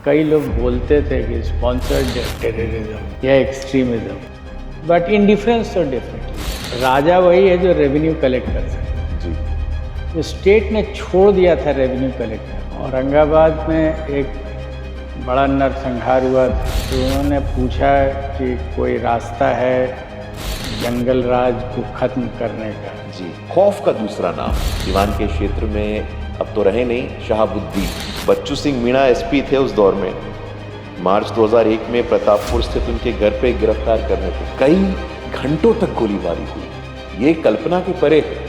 कई लोग बोलते थे कि स्पॉन्सर्ड टेररिज्म या एक्सट्रीमिज्म, बट इंडिफरेंस तो डिफरेंट। राजा वही है जो रेवेन्यू कलेक्ट कर सकता जी। है। तो स्टेट ने छोड़ दिया था रेवेन्यू कलेक्ट करना। औरंगाबाद में एक बड़ा नरसंहार हुआ था, तो उन्होंने पूछा कि कोई रास्ता है जंगल राज को खत्म करने का। जी। खौफ का दूसरा नाम दीवान के क्षेत्र में अब तो रहे नहीं, शहाबुद्दीन। बच्चू सिंह मीणा एसपी थे उस दौर में। मार्च 2001 में प्रतापपुर स्थित उनके घर पे गिरफ्तार करने पे कई घंटों तक गोलीबारी हुई। ये कल्पना के परे है।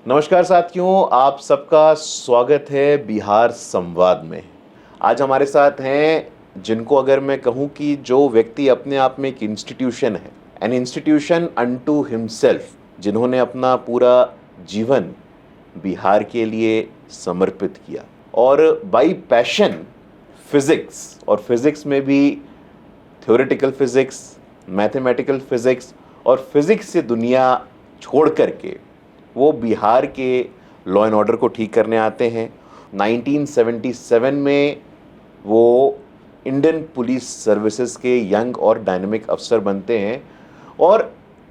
नमस्कार साथियों, आप सबका स्वागत है बिहार संवाद में। आज हमारे साथ हैं जिनको अगर मैं कहूं कि जो व्यक्ति अपने आप में एक इंस्टीट्यूशन है, एन इंस्टीट्यूशन अनटू हिमसेल्फ, जिन्होंने अपना पूरा जीवन बिहार के लिए समर्पित किया और बाई पैशन फिजिक्स, और फिजिक्स में भी थ्योरेटिकल फिजिक्स, मैथमेटिकल फिजिक्स और फिजिक्स से दुनिया छोड़ करके वो बिहार के लॉ एंड ऑर्डर को ठीक करने आते हैं। 1977 में वो इंडियन पुलिस सर्विसेज के यंग और डायनेमिक अफसर बनते हैं और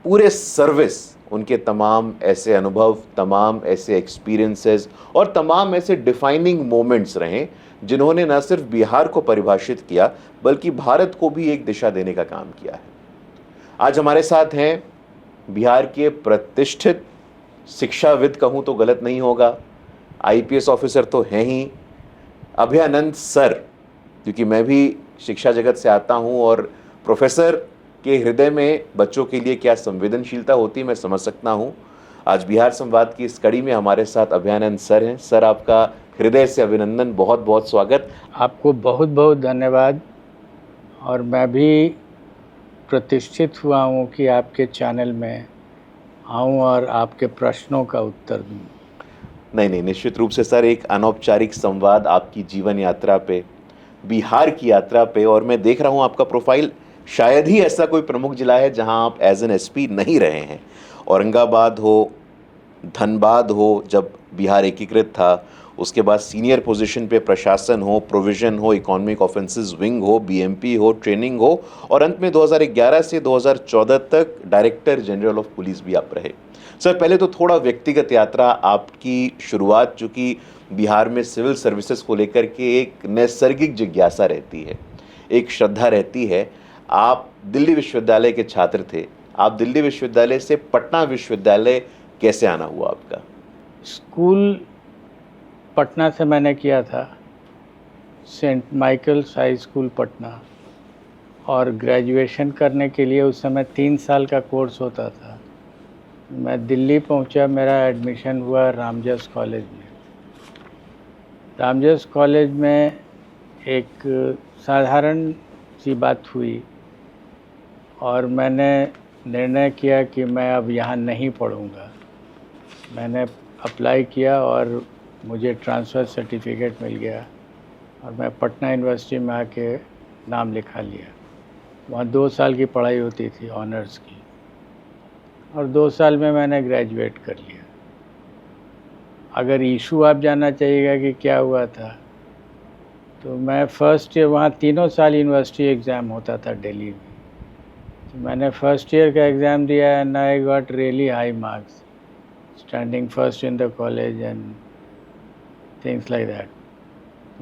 पूरे सर्विस उनके तमाम ऐसे अनुभव, तमाम ऐसे एक्सपीरियंसेस और तमाम ऐसे डिफाइनिंग मोमेंट्स रहे जिन्होंने न सिर्फ बिहार को परिभाषित किया बल्कि भारत को भी एक दिशा देने का काम किया है। आज हमारे साथ हैं बिहार के प्रतिष्ठित शिक्षाविद, कहूँ तो गलत नहीं होगा, आईपीएस ऑफिसर तो हैं ही, अभयानंद सर, क्योंकि मैं भी शिक्षा जगत से आता हूँ और प्रोफेसर के हृदय में बच्चों के लिए क्या संवेदनशीलता होती है मैं समझ सकता हूँ। आज बिहार संवाद की इस कड़ी में हमारे साथ अभयानंद सर हैं। सर, आपका हृदय से अभिनंदन, बहुत बहुत स्वागत। आपको बहुत बहुत धन्यवाद। और मैं भी प्रतिष्ठित हुआ हूँ कि आपके चैनल में आऊँ और आपके प्रश्नों का उत्तर दूँ। नहीं, निश्चित रूप से सर, एक अनौपचारिक संवाद आपकी जीवन यात्रा पे, बिहार की यात्रा पे। और मैं देख रहा हूँ आपका प्रोफाइल, शायद ही ऐसा कोई प्रमुख जिला है जहां आप एज एन एसपी नहीं रहे हैं। औरंगाबाद हो, धनबाद हो, जब बिहार एकीकृत था, उसके बाद सीनियर पोजीशन पे प्रशासन हो, प्रोविजन हो, इकोनॉमिक ऑफेंसेस विंग हो, बीएमपी हो, ट्रेनिंग हो, और अंत में 2011 से 2014 तक डायरेक्टर जनरल ऑफ पुलिस भी आप रहे। सर, पहले तो थोड़ा व्यक्तिगत यात्रा, आपकी शुरुआत चूँकि बिहार में सिविल सर्विसेज को लेकर के एक नैसर्गिक जिज्ञासा रहती है, एक श्रद्धा रहती है। आप दिल्ली विश्वविद्यालय के छात्र थे। आप दिल्ली विश्वविद्यालय से पटना विश्वविद्यालय कैसे आना हुआ आपका? स्कूल पटना से मैंने किया था, Saint Michael's High School Patna, और ग्रेजुएशन करने के लिए उस समय 3 साल का कोर्स होता था। मैं दिल्ली पहुंचा, मेरा एडमिशन हुआ रामजस कॉलेज में। रामजस कॉलेज में एक साधारण सी बात हुई और मैंने निर्णय किया कि मैं अब यहाँ नहीं पढ़ूँगा। मैंने अप्लाई किया और मुझे ट्रांसफ़र सर्टिफिकेट मिल गया और मैं पटना यूनिवर्सिटी में आके नाम लिखा लिया। वहाँ 2 साल की पढ़ाई होती थी ऑनर्स की, और 2 साल में मैंने ग्रेजुएट कर लिया। अगर इशू आप जानना चाहिएगा कि क्या हुआ था, तो मैं फर्स्ट ईयर, वहाँ तीनों साल यूनिवर्सिटी एग्ज़ाम होता था दिल्ली में, तो मैंने फर्स्ट ईयर का एग्ज़ाम दिया and I got really high marks, standing first in the college and things like that.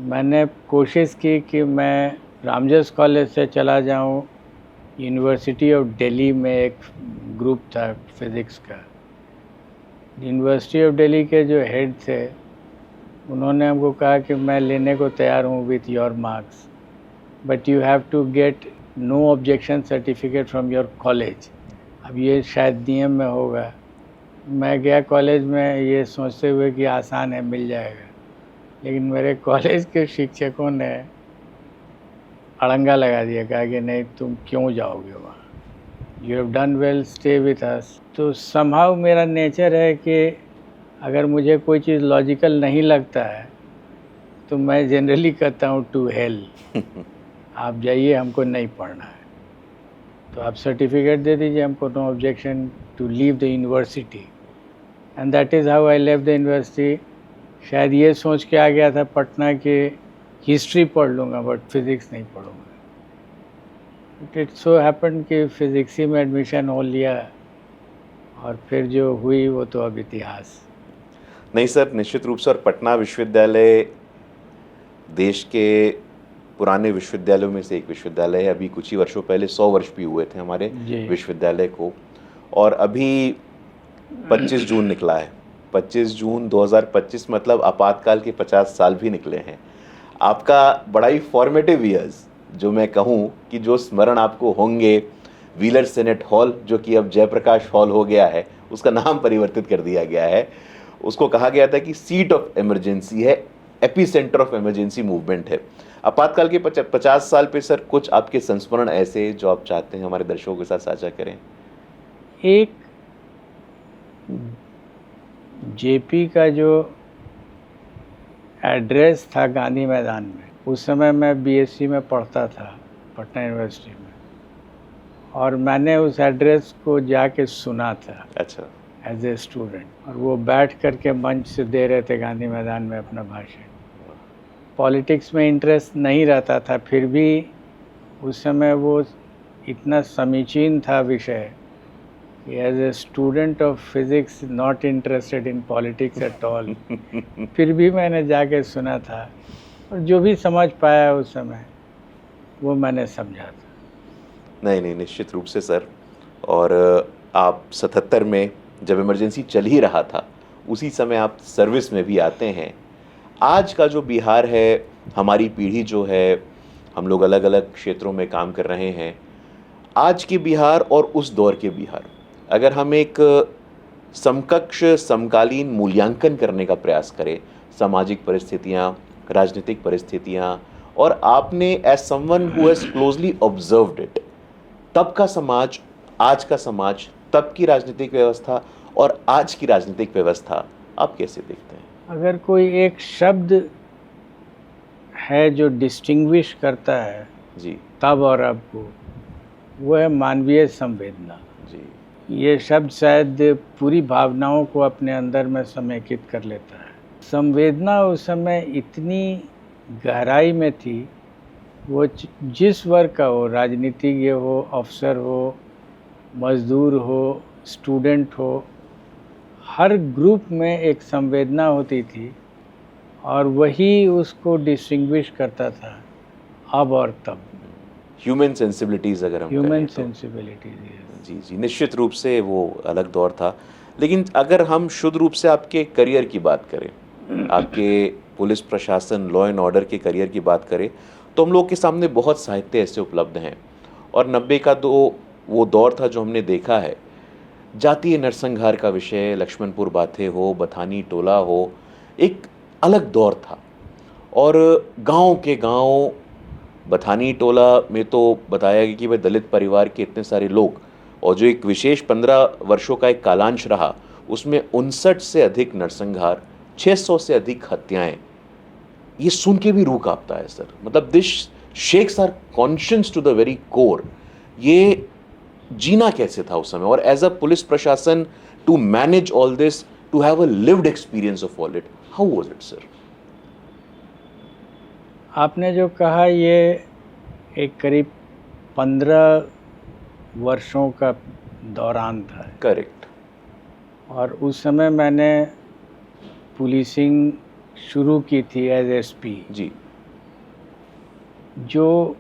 मैंने कोशिश की कि मैं रामजस कॉलेज से चला जाऊँ यूनिवर्सिटी ऑफ दिल्ली में। एक ग्रुप था फिज़िक्स का। यूनिवर्सिटी ऑफ दिल्ली के जो हेड थे, उन्होंने हमको कहा कि मैं लेने को तैयार हूँ with your marks, but you have to get no objection certificate from your college. अब ये शायद नियम में होगा। मैं गया कॉलेज में ये सोचते हुए कि आसान है, मिल जाएगा, लेकिन मेरे कॉलेज के शिक्षकों ने अड़ंगा लगा दिया, कहा कि नहीं, तुम क्यों जाओगे वहाँ, you have done well, stay with us. तो समहाउ मेरा नेचर है कि अगर मुझे कोई चीज़ लॉजिकल नहीं लगता है तो मैं जनरली कहता हूँ टू हेल, आप जाइए, हमको नहीं पढ़ना है। तो आप सर्टिफिकेट दे दीजिए हमको, no objection to leave the university. And that is how I leave the university. शायद ये सोच के आ गया था पटना के हिस्ट्री पढ़ लूँगा बट फिज़िक्स नहीं पढ़ूँगा। इट सो हैपन कि फिज़िक्स ही में एडमिशन हो लिया और फिर जो हुई वो तो अब इतिहास। नहीं सर, निश्चित रूप से। और पटना विश्वविद्यालय देश के पुराने विश्वविद्यालयों में से एक विश्वविद्यालय है। अभी कुछ ही वर्षों पहले 100 वर्ष भी हुए थे हमारे विश्वविद्यालय को, और अभी 25 जून निकला है। 25 जून 2025 मतलब आपातकाल के 50 साल भी निकले हैं। आपका बड़ा ही फॉर्मेटिव ईयर्स, जो मैं कहूँ कि जो स्मरण आपको होंगे, व्हीलर सेनेट हॉल, जो कि अब जयप्रकाश हॉल हो गया है, उसका नाम परिवर्तित कर दिया गया है। उसको कहा गया था कि सीट ऑफ इमरजेंसी है, एपिसेंटर ऑफ इमरजेंसी मूवमेंट है। आपातकाल के 50 साल पे सर कुछ आपके संस्मरण ऐसे जो आप चाहते हैं हमारे दर्शकों के साथ साझा करें? एक जेपी का जो एड्रेस था गांधी मैदान में, उस समय मैं बीएससी में पढ़ता था पटना यूनिवर्सिटी में, और मैंने उस एड्रेस को जाके सुना था। अच्छा। एज ए स्टूडेंट, और वो बैठ करके मंच से दे रहे थे गांधी मैदान में अपना भाषण। पॉलिटिक्स में इंटरेस्ट नहीं रहता था, फिर भी उस समय वो इतना समीचीन था विषय कि as a student of physics not interested in politics at all, फिर भी मैंने जाके सुना था, और जो भी समझ पाया उस समय वो मैंने समझा था। नहीं, निश्चित रूप से सर। और आप 77 में जब इमरजेंसी चल ही रहा था, उसी समय आप सर्विस में भी आते हैं। आज का जो बिहार है, हमारी पीढ़ी जो है, हम लोग अलग अलग क्षेत्रों में काम कर रहे हैं। आज के बिहार और उस दौर के बिहार, अगर हम एक समकक्ष समकालीन मूल्यांकन करने का प्रयास करें, सामाजिक परिस्थितियाँ, राजनीतिक परिस्थितियाँ, और आपने as someone who has closely observed it, तब का समाज, आज का समाज, तब की राजनीतिक व्यवस्था और आज की राजनीतिक व्यवस्था आप कैसे देखते हैं? अगर कोई एक शब्द है जो डिस्टिंग्विश करता है जी तब और अब को, वो है मानवीय संवेदना। जी। ये शब्द शायद पूरी भावनाओं को अपने अंदर में समेकित कर लेता है। संवेदना उस समय इतनी गहराई में थी, वो जिस वर्ग का हो, राजनीतिज्ञ हो, अफसर हो, मजदूर हो, स्टूडेंट हो, हर ग्रुप में एक संवेदना होती थी, और वही उसको डिस्टिंग्विश करता था अब और तब। ह्यूमन सेंसिबिलिटीज़ अगर हम ह्यूमन कहें तो। सेंसिबिलिटीज। जी, निश्चित रूप से वो अलग दौर था। लेकिन अगर हम शुद्ध रूप से आपके करियर की बात करें, आपके पुलिस प्रशासन, लॉ एंड ऑर्डर के करियर की बात करें, तो हम लोग के सामने बहुत साहित्य ऐसे उपलब्ध हैं। और 90 का तो वो दौर था जो हमने देखा है, जातीय नरसंहार का विषय, लक्ष्मणपुर बातें हो, बथानी टोला हो, एक अलग दौर था। और गांव के गांव, बथानी टोला में तो बताया गया कि वह दलित परिवार के इतने सारे लोग, और जो एक विशेष 15 वर्षों का एक कालांश रहा, उसमें 59 से अधिक नरसंहार, 600 से अधिक हत्याएं। ये सुन के भी रूह कांपता है सर। मतलब this shakes our conscience to the very core. ये जीना कैसे था उस समय, और एज अ पुलिस प्रशासन to manage all this, to have a lived experience of all it, how was it sir? आपने जो कहा, ये एक करीब 15 वर्षों का दौरान था। करेक्ट। और उस समय मैंने पुलिसिंग शुरू की थी एज एसपी। जी। जो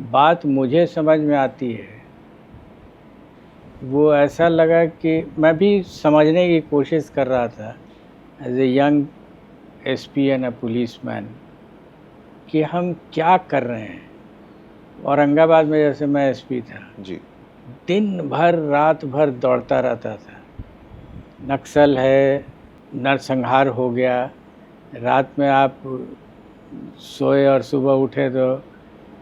बात मुझे समझ में आती है, वो ऐसा लगा कि मैं भी समझने की कोशिश कर रहा था as a young SP and a policeman, कि हम क्या कर रहे हैं। औरंगाबाद में जैसे मैं एसपी था जी, दिन भर रात भर दौड़ता रहता था। नक्सल है, नरसंहार हो गया, रात में आप सोए और सुबह उठे तो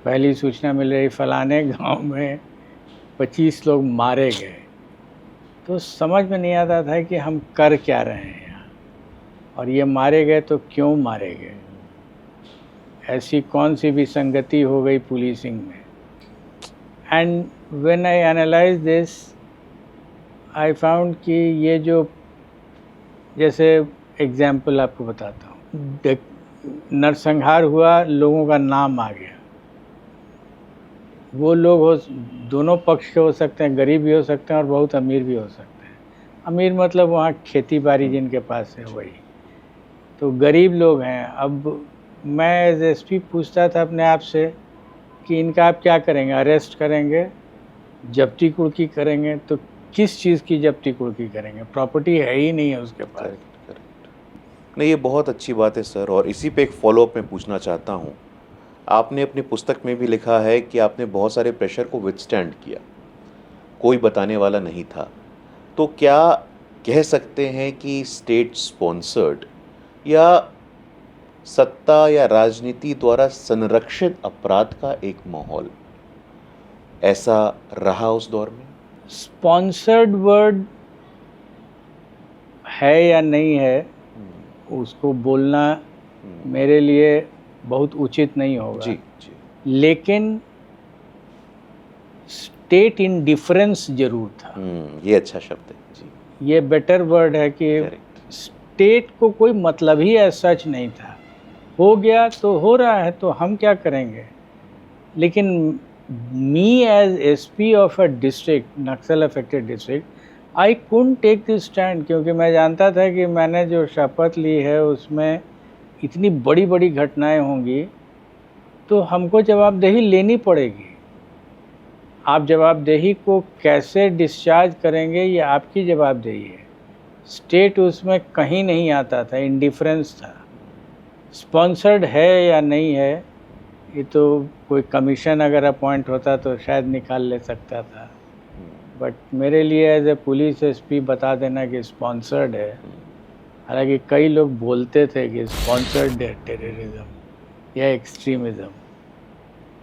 पहली सूचना मिल रही फलाने गांव में 25 लोग मारे गए। तो समझ में नहीं आता था कि हम कर क्या रहे हैं यहाँ, और ये मारे गए तो क्यों मारे गए। ऐसी कौन सी विसंगति हो गई पुलिसिंग में। And when I analyse this I found कि ये जो, जैसे एग्जाम्पल आपको बताता हूँ, नरसंहार हुआ, लोगों का नाम आ गया, वो लोग दोनों पक्ष के हो सकते हैं, गरीब भी हो सकते हैं और बहुत अमीर भी हो सकते हैं। अमीर मतलब वहाँ खेती बाड़ी जिनके पास है वही, तो गरीब लोग हैं। अब मैं एज एसपी पूछता था अपने आप से कि इनका आप क्या करेंगे, अरेस्ट करेंगे, जब्ती कुर्की करेंगे, तो किस चीज़ की जब्ती कुर्की करेंगे, प्रॉपर्टी है ही नहीं है उसके पास। करेक्ट। नहीं, ये बहुत अच्छी बात है सर, और इसी पे एक फॉलोअप मैं पूछना चाहता हूँ। आपने अपनी पुस्तक में भी लिखा है कि आपने बहुत सारे प्रेशर को विथस्टैंड किया, कोई बताने वाला नहीं था, तो क्या कह सकते हैं कि स्टेट स्पॉन्सर्ड या सत्ता या राजनीति द्वारा संरक्षित अपराध का एक माहौल ऐसा रहा उस दौर में? स्पॉन्सर्ड वर्ड है या नहीं है उसको बोलना मेरे लिए बहुत उचित नहीं होगा। जी जी। लेकिन स्टेट इंडिफरेंस जरूर था। ये अच्छा शब्द है जी। ये बेटर वर्ड है कि करेक्ट। स्टेट को कोई मतलब ही ऐसा सच नहीं था, हो गया तो हो रहा है, तो हम क्या करेंगे। लेकिन me as SP of a district, Naxal affected district, I couldn't take this stand, क्योंकि मैं जानता था कि मैंने जो शपथ ली है उसमें इतनी बड़ी बड़ी घटनाएं होंगी, तो हमको जवाबदेही लेनी पड़ेगी। आप जवाबदेही को कैसे डिस्चार्ज करेंगे ये आपकी जवाबदेही है। स्टेट उसमें कहीं नहीं आता था, इंडिफरेंस था। स्पॉन्सर्ड है या नहीं है ये तो कोई कमीशन अगर अपॉइंट होता तो शायद निकाल ले सकता था, बट मेरे लिए एज ए पुलिस एसपी बता देना कि स्पॉन्सर्ड है, हालांकि कई लोग बोलते थे कि स्पॉन्सर्ड है टेररिज्म या एक्सट्रीमिज्म,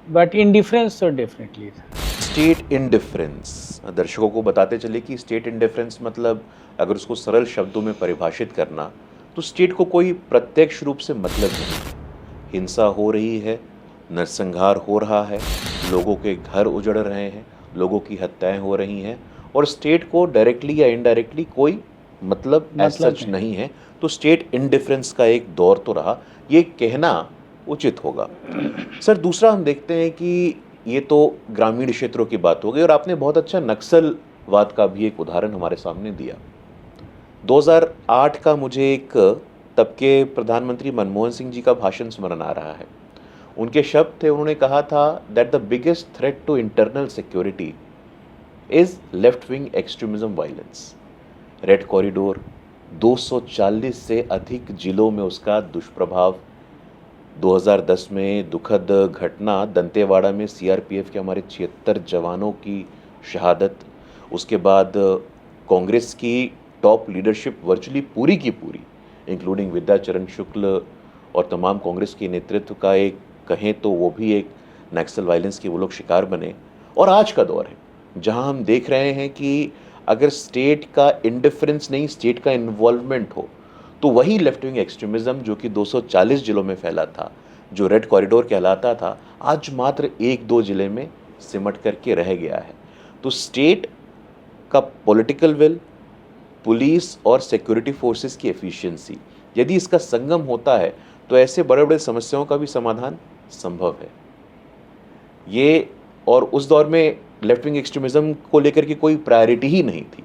बट इंडिफरेंस तो डेफिनेटली था। स्टेट इंडिफरेंस, दर्शकों को बताते चले कि स्टेट इंडिफरेंस मतलब अगर उसको सरल शब्दों में परिभाषित करना तो स्टेट को कोई प्रत्यक्ष रूप से मतलब नहीं। हिंसा हो रही है, नरसंहार हो रहा है, लोगों के घर उजड़ रहे हैं, लोगों की हत्याएं हो रही हैं, और स्टेट को डायरेक्टली या इनडायरेक्टली कोई मतलब सच नहीं है, तो स्टेट इंडिफरेंस का एक दौर तो रहा, ये कहना उचित होगा। सर, दूसरा हम देखते हैं कि ये तो ग्रामीण क्षेत्रों की बात हो गई, और आपने बहुत अच्छा नक्सलवाद का भी एक उदाहरण हमारे सामने दिया। 2008 का मुझे एक तब के प्रधानमंत्री मनमोहन सिंह जी का भाषण स्मरण आ रहा है। उनके शब्द थे, उन्होंने कहा था that the biggest threat to internal security is left wing extremism violence. Red corridor, 240 से अधिक जिलों में उसका दुष्प्रभाव। 2010 में दुखद घटना दंतेवाड़ा में सीआरपीएफ के हमारे 76 जवानों की शहादत। उसके बाद कांग्रेस की टॉप लीडरशिप वर्चुअली पूरी की पूरी, इंक्लूडिंग विद्याचरण शुक्ल और तमाम कांग्रेस के नेतृत्व का एक कहें तो वो भी एक नक्सल वायलेंस के वो लोग शिकार बने। और आज का दौर है जहां हम देख रहे हैं कि अगर स्टेट का इंडिफरेंस नहीं, स्टेट का इन्वॉल्वमेंट हो, तो वही लेफ्ट विंग एक्सट्रीमिज्म जो कि 240 जिलों में फैला था, जो रेड कॉरिडोर कहलाता था, आज मात्र 1-2 जिले में सिमट करके रह गया है। तो स्टेट का पॉलिटिकल विल, पुलिस और सिक्योरिटी फोर्सेस की एफिशिएंसी, यदि इसका संगम होता है तो ऐसे बड़े बड़े समस्याओं का भी समाधान संभव है। ये, और उस दौर में लेफ्ट विंग एक्सट्रीमिज्म को लेकर के कोई प्रायोरिटी ही नहीं थी।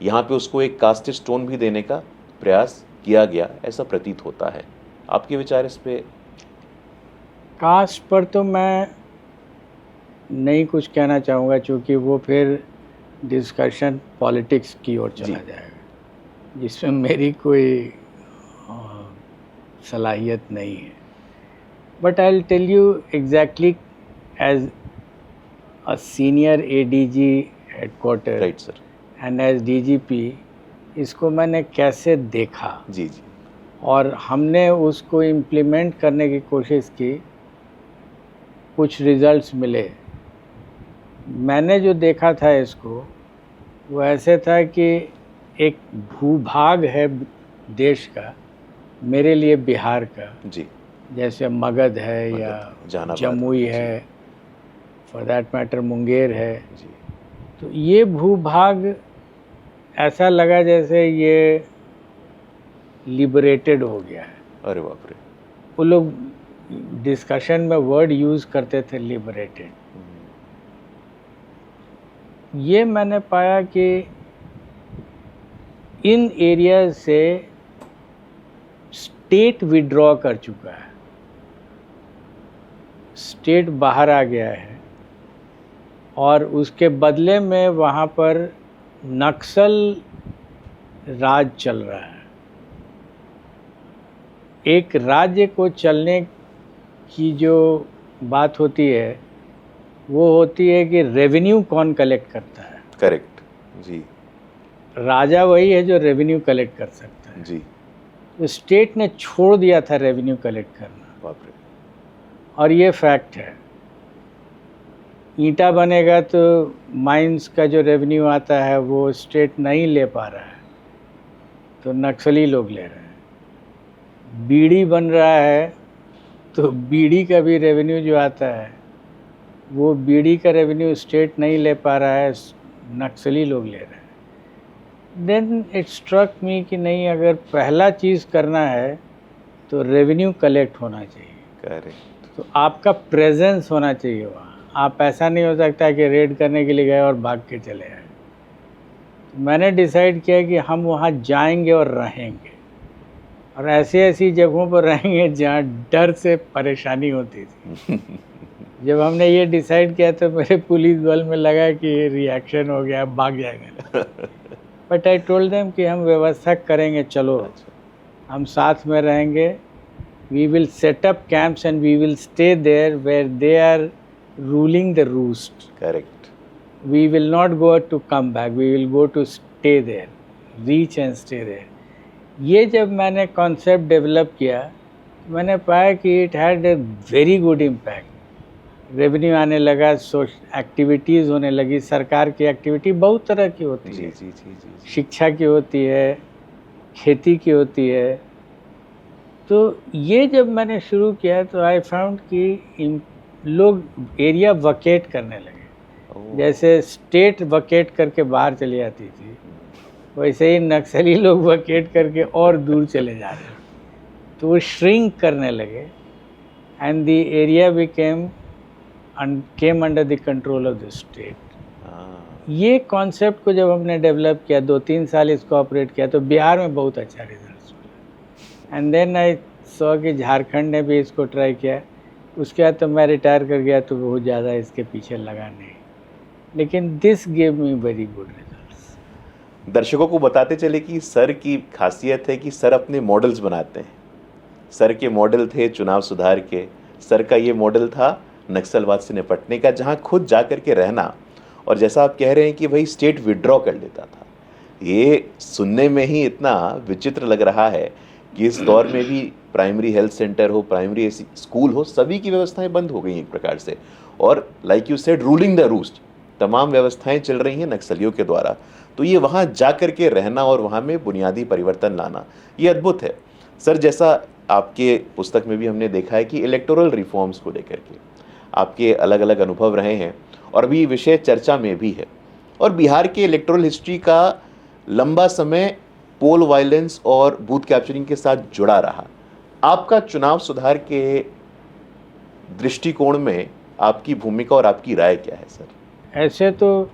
यहाँ पे उसको एक कास्टिस्ट टोन भी देने का प्रयास किया गया, ऐसा प्रतीत होता है। आपके विचार इस पे? कास्ट पर तो मैं नहीं कुछ कहना चाहूँगा, क्योंकि वो फिर डिस्कशन पॉलिटिक्स की ओर चला जाएगा, जिसमें मेरी कोई सलाहियत नहीं है। But I will tell you exactly as a senior ADG headquarter, right sir, and as DGP, इसको मैंने कैसे देखा। जी जी। और हमने उसको इम्प्लीमेंट करने की कोशिश की, कुछ रिजल्ट्स मिले। मैंने जो देखा था इसको, वो ऐसे था कि एक भूभाग है देश का, मेरे लिए बिहार का, जी। जैसे मगध है या जहानाबाद, जमुई जी। है, फॉर दैट मैटर मुंगेर है। जी। तो ये भूभाग ऐसा लगा जैसे ये लिबरेटेड हो गया है। अरे बाप रे। वो लोग डिस्कशन में वर्ड यूज़ करते थे लिबरेटेड। ये मैंने पाया कि इन एरिया से स्टेट विड्रॉ कर चुका है, स्टेट बाहर आ गया है, और उसके बदले में वहाँ पर नक्सल राज चल रहा है। एक राज्य को चलने की जो बात होती है वो होती है कि रेवेन्यू कौन कलेक्ट करता है। करेक्ट, जी। राजा वही है जो रेवेन्यू कलेक्ट कर सकता है। जी। तो स्टेट ने छोड़ दिया था रेवेन्यू कलेक्ट करना, बाप रे। और ये फैक्ट है। ईंटा बनेगा तो माइंस का जो रेवेन्यू आता है वो स्टेट नहीं ले पा रहा है, तो नक्सली लोग ले रहे हैं। बीड़ी बन रहा है तो बीड़ी का भी रेवेन्यू जो आता है वो बीड़ी का रेवेन्यू स्टेट नहीं ले पा रहा है, नक्सली लोग ले रहे हैं। देन इट स्ट्रक मी कि नहीं, अगर पहला चीज़ करना है तो रेवेन्यू कलेक्ट होना चाहिए। करेक्ट। तो आपका प्रेजेंस होना चाहिए वहाँ। आप ऐसा नहीं हो सकता कि रेड करने के लिए गए और भाग के चले आए। तो मैंने डिसाइड किया कि हम वहाँ जाएंगे और रहेंगे, और ऐसी ऐसी जगहों पर रहेंगे जहाँ डर से परेशानी होती थी। जब हमने ये डिसाइड किया तो मेरे पुलिस बल में लगा कि ये रिएक्शन हो गया, भाग जाएंगे। बट आई टोल्ड देम कि हम व्यवस्था करेंगे, चलो हम साथ में रहेंगे। We will set up camps and we will stay there where they are ruling the roost. Correct. We will not go to come back, we will go to stay there, reach and stay there. ये जब मैंने concept develop किया, मैंने पाया कि it had a very good impact. Revenue आने लगा, activities होने लगी। सरकार की एक्टिविटी बहुत तरह की होती है, जी, जी, जी, जी। शिक्षा की होती है, खेती की होती है। तो ये जब मैंने शुरू किया तो आई फाउंड कि लोग एरिया वकेट करने लगे। जैसे स्टेट वकेट करके बाहर चली जाती थी, वैसे ही नक्सली लोग वकेट करके और दूर चले जा रहे हैं। तो वो श्रिंक करने लगे and the area came under the control of the state. ये कॉन्सेप्ट को जब हमने डेवलप किया, 2-3 साल इसको ऑपरेट किया, तो बिहार में बहुत अच्छा रिजल्ट मिला। एंड देन आई सॉ कि झारखंड ने भी इसको ट्राई किया। उसके बाद तो मैं रिटायर कर गया, तो बहुत ज़्यादा इसके पीछे लगा नहीं, लेकिन this give me very good results. दर्शकों को बताते चले कि सर की खासियत है कि सर अपने मॉडल्स बनाते हैं। सर के मॉडल थे चुनाव सुधार के। सर का ये मॉडल था नक्सलवाद से निपटने का, जहां खुद जा कर के रहना, और जैसा आप कह रहे हैं कि भाई स्टेट विड्रॉ कर लेता था। ये सुनने में ही इतना विचित्र लग रहा है कि इस दौर में भी प्राइमरी हेल्थ सेंटर हो, प्राइमरी स्कूल हो, सभी की व्यवस्थाएं बंद हो गई एक प्रकार से, और like you said ruling the roost, तमाम व्यवस्थाएं चल रही हैं नक्सलियों के द्वारा। तो ये वहाँ जा कर के रहना और वहाँ में बुनियादी परिवर्तन लाना, ये अद्भुत है। सर, जैसा आपके पुस्तक में भी हमने देखा है कि इलेक्टोरल रिफॉर्म्स को लेकर के आपके अलग अलग अनुभव रहे हैं, और अभी विषय चर्चा में भी है। और बिहार के इलेक्टोरल हिस्ट्री का लंबा समय पोल वायलेंस और बूथ कैप्चरिंग के साथ जुड़ा रहा। आपका चुनाव सुधार के दृष्टिकोण में आपकी भूमिका और आपकी राय क्या है सर? ऐसे तो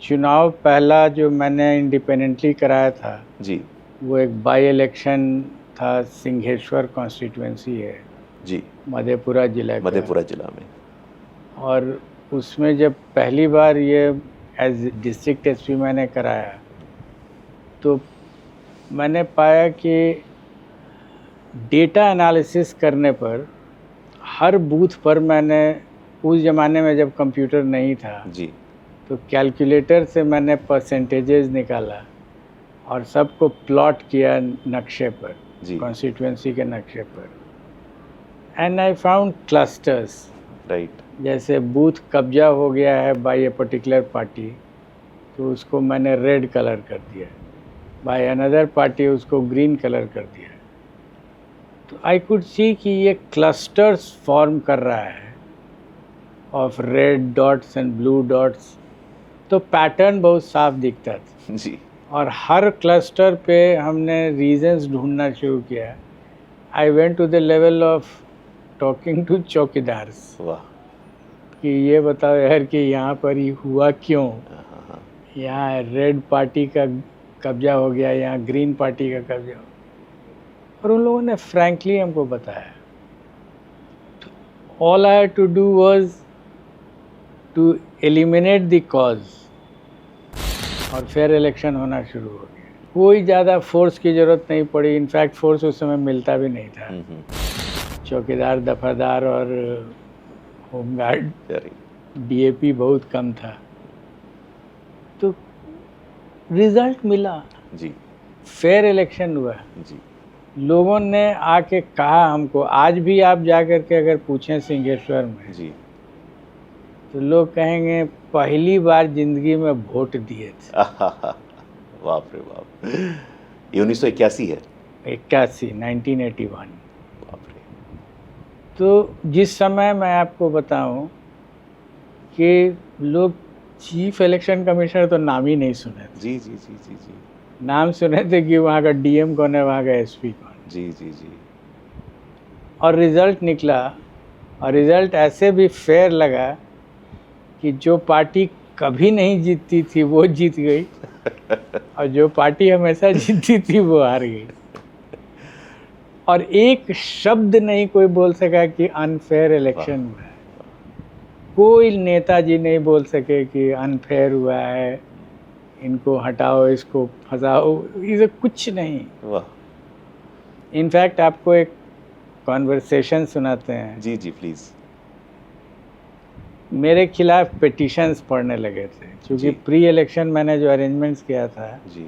चुनाव पहला जो मैंने इंडिपेंडेंटली कराया था जी, वो एक बाई इलेक्शन था, सिंहेश्वर कॉन्स्टिट्यूएंसी है जी, मधेपुरा जिला का। मधेपुरा जिला में। और उसमें जब पहली बार ये एज डिस्ट्रिक्ट एसपी मैंने कराया, तो मैंने पाया कि डेटा एनालिसिस करने पर हर बूथ पर मैंने, उस ज़माने में जब कंप्यूटर नहीं था जी, तो कैलकुलेटर से मैंने परसेंटेजेस निकाला और सबको प्लॉट किया नक्शे पर, कॉन्स्टिट्यूएंसी के नक्शे पर। And I found clusters, right. जैसे बूथ कब्जा हो गया है बाय ए पर्टिकुलर पार्टी, तो उसको मैंने रेड कलर कर दिया, बाय अनदर पार्टी उसको ग्रीन कलर कर दिया। तो आई कुड सी कि ये क्लस्टर्स फॉर्म कर रहा है of red dots and blue dots, तो पैटर्न बहुत साफ दिखता था जी। और हर क्लस्टर पे हमने रीजंस ढूंढना शुरू किया। I went to the level of talking to चौकीदार्स वाह। कि ये बताओ यार कि यहाँ पर ही हुआ क्यों, हाँ। यहाँ रेड पार्टी का कब्जा हो गया, यहाँ ग्रीन पार्टी का कब्जा हो, और उन लोगों ने फ्रैंकली हमको बताया। All I had to do was to eliminate the cause, और फेयर इलेक्शन होना शुरू हो गया। कोई ज़्यादा फोर्स की ज़रूरत नहीं पड़ी, इनफैक्ट फोर्स उस समय मिलता भी नहीं था। चौकीदार, दफादार और होमगार्ड, डीएपी बहुत कम था, तो रिजल्ट मिला जी। फेयर इलेक्शन हुआ जी। लोगों ने आके कहा हमको, आज भी आप जा कर के अगर पूछें सिंहेश्वर में जी। तो लोग कहेंगे पहली बार जिंदगी में वोट दिए थे। बाप रे बाप। ये 1981 है। 1981। बाप रे। तो जिस समय मैं आपको बताऊं कि लोग चीफ इलेक्शन कमिश्नर तो नाम ही नहीं सुने थे। जी जी जी जी जी। नाम सुने थे कि वहाँ का डीएम कौन है, वहाँ का एसपी कौन है। जी जी जी। और रिज़ल्ट निकला, और रिज़ल्ट ऐसे भी फेयर लगा कि जो पार्टी कभी नहीं जीतती थी वो जीत गई और जो पार्टी हमेशा जीतती थी वो हार गई। और एक शब्द नहीं कोई बोल सका कि अनफेयर इलेक्शन हुआ है। कोई नेताजी नहीं बोल सके कि अनफेयर हुआ है, इनको हटाओ, इसको फंसाओ, ये कुछ नहीं। वाह। इनफैक्ट आपको एक कॉन्वर्सेशन सुनाते हैं। जी जी प्लीज़। मेरे खिलाफ पिटिशंस पढ़ने लगे थे क्योंकि प्री इलेक्शन मैंने जो अरेंजमेंट्स किया था जी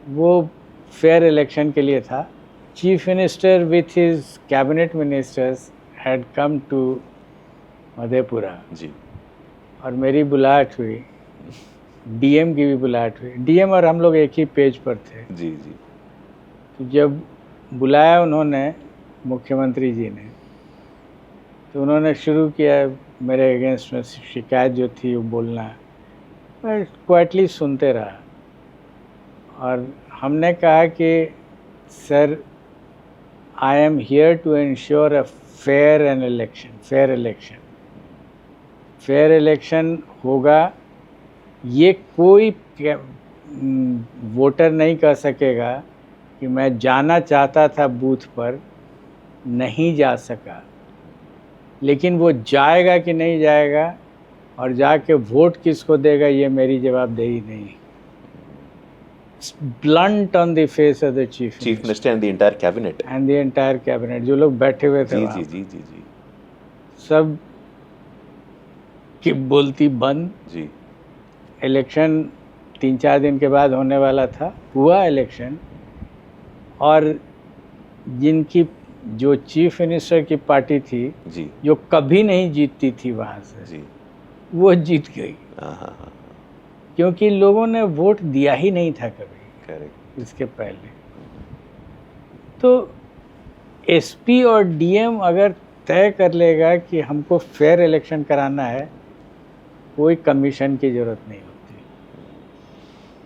वो फेयर इलेक्शन के लिए था। Chief minister with his cabinet ministers had come to Madhepura ji. और मेरी बुलाहट हुई, डीएम की भी बुलाहट हुई। डीएम और हम लोग एक ही पेज पर थे। जी जी। तो जब बुलाया उन्होंने, मुख्यमंत्री जी ने, तो उन्होंने शुरू किया मेरे अगेंस्ट में शिकायत जो थी वो बोलना। मैं क्वाइटली सुनते रहा और हमने कहा कि sir, I am here to ensure a fair and election. Fair election होगा, ये कोई वोटर नहीं कह सकेगा कि मैं जाना चाहता था बूथ पर, नहीं जा सका, लेकिन वो जाएगा कि नहीं जाएगा और जाके वोट किसको देगा ये मेरी जवाबदेही नहीं। Blunt on the face of the chief minister and the entire cabinet जो लोग बैठे हुए थे जी जी जी जी। सब की बोलती बंद। जी। इलेक्शन 3-4 दिन के बाद होने वाला था, हुआ इलेक्शन, और जिनकी जो चीफ मिनिस्टर की पार्टी थी जी, जो कभी नहीं जीतती थी वहाँ से जी, वो जीत गई। क्योंकि लोगों ने वोट दिया ही नहीं था कभी। करेक्ट। इसके पहले तो एसपी और डीएम अगर तय कर लेगा कि हमको फेयर इलेक्शन कराना है, कोई कमीशन की ज़रूरत नहीं होती।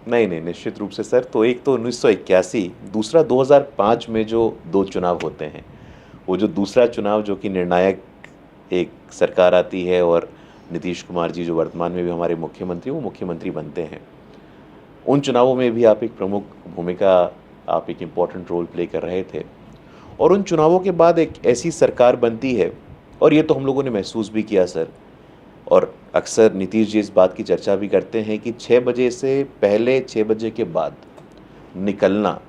नहीं, निश्चित रूप से सर। तो एक तो 1981, दूसरा 2005 में जो 2 चुनाव होते हैं, वो जो दूसरा चुनाव जो कि निर्णायक एक सरकार आती है और नीतीश कुमार जी जो वर्तमान में भी हमारे मुख्यमंत्री, वो मुख्यमंत्री बनते हैं। उन चुनावों में भी आप एक प्रमुख भूमिका, आप एक इम्पॉर्टेंट रोल प्ले कर रहे थे। और उन चुनावों के बाद एक ऐसी सरकार बनती है, और ये तो हम लोगों ने महसूस भी किया सर, और अक्सर नीतीश जी इस बात की चर्चा भी करते हैं कि 6 बजे से पहले 6 बजे के बाद निकलना,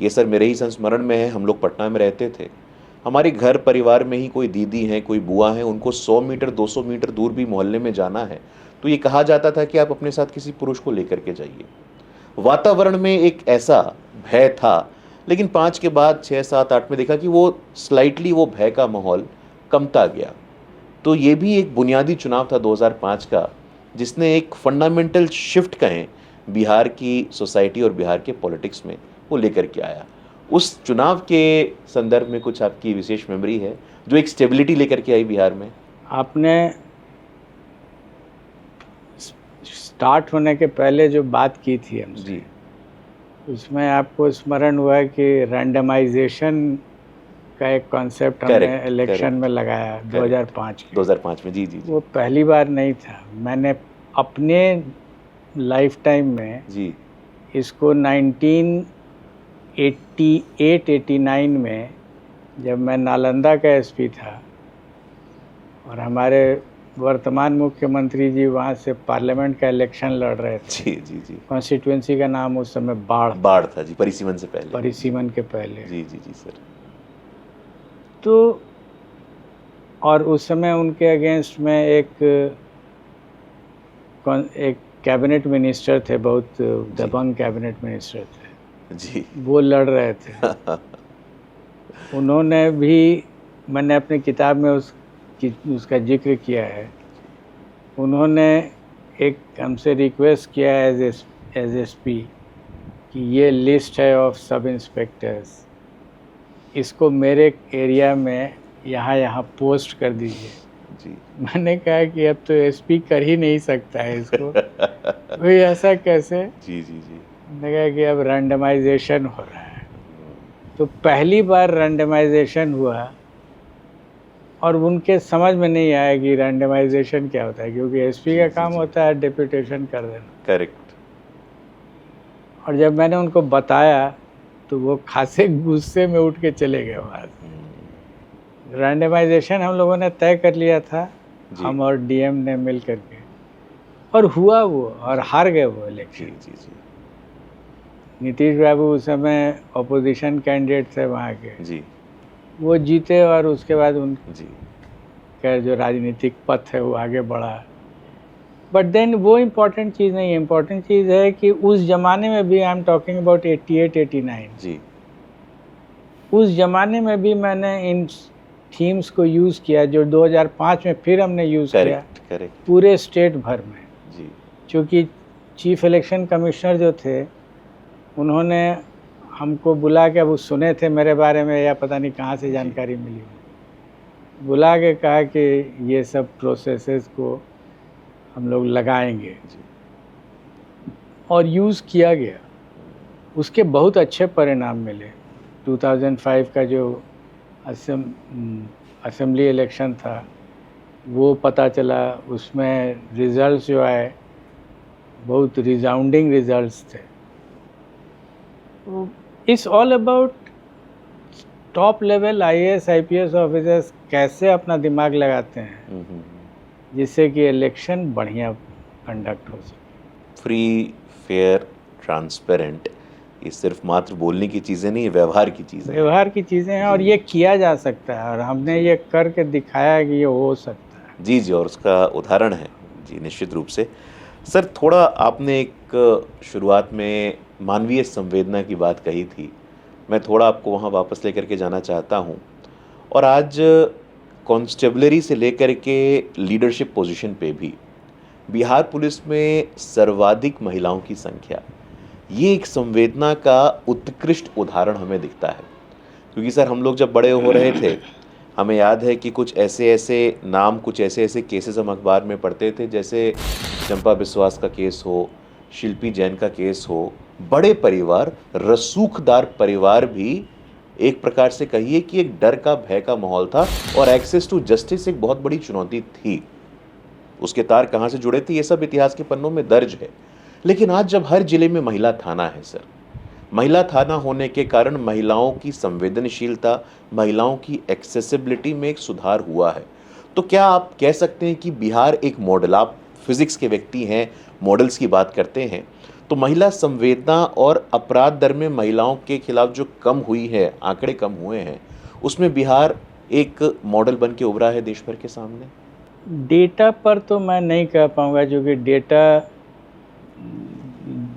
ये सर मेरे ही संस्मरण में है। हम लोग पटना में रहते थे, हमारे घर परिवार में ही कोई दीदी हैं, कोई बुआ हैं, उनको 100 मीटर 200 मीटर दूर भी मोहल्ले में जाना है तो ये कहा जाता था कि आप अपने साथ किसी पुरुष को लेकर के जाइए। वातावरण में एक ऐसा भय था, लेकिन 5 के बाद 6, 7, 8 में देखा कि वो स्लाइटली वो भय का माहौल कमता गया। तो ये भी एक बुनियादी चुनाव था 2005 का, जिसने एक फंडामेंटल शिफ्ट कहें बिहार की सोसाइटी और बिहार के पॉलिटिक्स में वो लेकर के आया। उस चुनाव के संदर्भ में कुछ आपकी विशेष मेमोरी है जो एक स्टेबिलिटी लेकर के आई बिहार में? आपने स्टार्ट होने के पहले जो बात की थी हमसे, जी उसमें आपको स्मरण हुआ है कि रैंडमाइजेशन का एक कॉन्सेप्ट हमने Correct, इलेक्शन correct, में लगाया 2005 के। 2005 में, जी जी वो पहली बार नहीं था। मैंने अपने लाइफ टाइम में जी इसको 1988-89 में, जब मैं नालंदा का एसपी था और हमारे वर्तमान मुख्यमंत्री जी वहाँ से पार्लियामेंट का इलेक्शन लड़ रहे थे। जी जी जी कॉन्स्टिट्यूंसी का नाम उस समय बाढ़ था जी, परिसीमन से पहले। परिसीमन के पहले। जी जी जी सर। तो और उस समय उनके अगेंस्ट में एक कैबिनेट मिनिस्टर थे, बहुत दबंग कैबिनेट मिनिस्टर थे जी, वो लड़ रहे थे। उन्होंने भी, मैंने अपनी किताब में उसका जिक्र किया है, उन्होंने एक हमसे रिक्वेस्ट किया एज एसपी कि ये लिस्ट है ऑफ सब इंस्पेक्टर्स, इसको मेरे एरिया में यहाँ पोस्ट कर दीजिए जी। मैंने कहा कि अब तो एसपी कर ही नहीं सकता है इसको भाई ऐसा कैसे। जी जी जी। मैंने कहा कि अब रैंडमाइजेशन हो रहा है। तो पहली बार रैंडमाइजेशन हुआ और उनके समझ में नहीं आया कि रैंडमाइजेशन क्या होता है, क्योंकि एसपी का काम होता है डेप्यूटेशन कर देना। करेक्ट। और जब मैंने उनको बताया तो वो खासे गुस्से में उठ के चले गए वहाँ से। रैंडमाइजेशन हम लोगों ने तय कर लिया था, हम और डीएम ने मिल करके, और हुआ वो, और हार गए वो इलेक्शन। जी जी। नीतीश बाबू उस समय अपोजिशन कैंडिडेट थे वहाँ के, जी वो जीते और उसके बाद जी उनका जो राजनीतिक पथ है वो आगे बढ़ा। बट देन वो इम्पोर्टेंट चीज़ नहीं है। इम्पोर्टेंट चीज़ है कि उस ज़माने में भी, आई एम टॉकिंग अबाउट 88-89 जी, उस ज़माने में भी मैंने इन थीम्स को यूज़ किया जो 2005 में फिर हमने यूज़ किया पूरे स्टेट भर में जी। क्योंकि चीफ इलेक्शन कमिश्नर जो थे उन्होंने हमको बुला के, अब वो सुने थे मेरे बारे में या पता नहीं कहाँ से जानकारी मिली, बुला के कहा कि ये सब प्रोसेसेस को हम लोग लगाएंगे और यूज़ किया गया। उसके बहुत अच्छे परिणाम मिले। 2005 का जो असेंबली इलेक्शन था वो पता चला, उसमें रिज़ल्ट्स जो आए बहुत रिजाउंडिंग रिज़ल्ट्स थे। It's all about top level IAS IPS officers कैसे अपना दिमाग लगाते हैं जिससे कि इलेक्शन बढ़िया कंडक्ट हो सके। फ्री, फेयर, ट्रांसपेरेंट, ये सिर्फ मात्र बोलने की चीज़ें नहीं, व्यवहार की चीज़ें, व्यवहार की चीज़ें हैं और ये किया जा सकता है और हमने ये करके दिखाया कि ये हो सकता है। जी जी, और उसका उदाहरण है जी, निश्चित रूप से। सर, थोड़ा आपने एक शुरुआत में मानवीय संवेदना की बात कही थी, मैं थोड़ा आपको वहाँ वापस लेकर के जाना चाहता हूँ। और आज कॉन्स्टेबलरी से लेकर के लीडरशिप पोजीशन पे भी बिहार पुलिस में सर्वाधिक महिलाओं की संख्या, ये एक संवेदना का उत्कृष्ट उदाहरण हमें दिखता है। क्योंकि सर, हम लोग जब बड़े हो रहे थे, हमें याद है कि कुछ ऐसे नाम, कुछ ऐसे केसेस हम अखबार में पढ़ते थे, जैसे चंपा बिस्वास का केस हो, शिल्पी जैन का केस हो। बड़े परिवार, रसूखदार परिवार भी एक प्रकार से कहिए कि एक डर का, भय का माहौल था और एक्सेस टू जस्टिस एक बहुत बड़ी चुनौती थी। उसके तार कहाँ से जुड़े थे, ये सब इतिहास के पन्नों में दर्ज है। लेकिन आज जब हर जिले में महिला थाना है सर, महिला थाना होने के कारण महिलाओं की संवेदनशीलता, महिलाओं की एक्सेसिबिलिटी में एक सुधार हुआ है। तो क्या आप कह सकते हैं कि बिहार एक मॉडल, आप फिजिक्स के व्यक्ति हैं, मॉडल्स की बात करते हैं, तो महिला संवेदना और अपराध दर में महिलाओं के खिलाफ जो कम हुई है, आंकड़े कम हुए हैं, उसमें बिहार एक मॉडल बन के उभरा है देश भर के सामने? डेटा पर तो मैं नहीं कह पाऊंगा, क्योंकि डेटा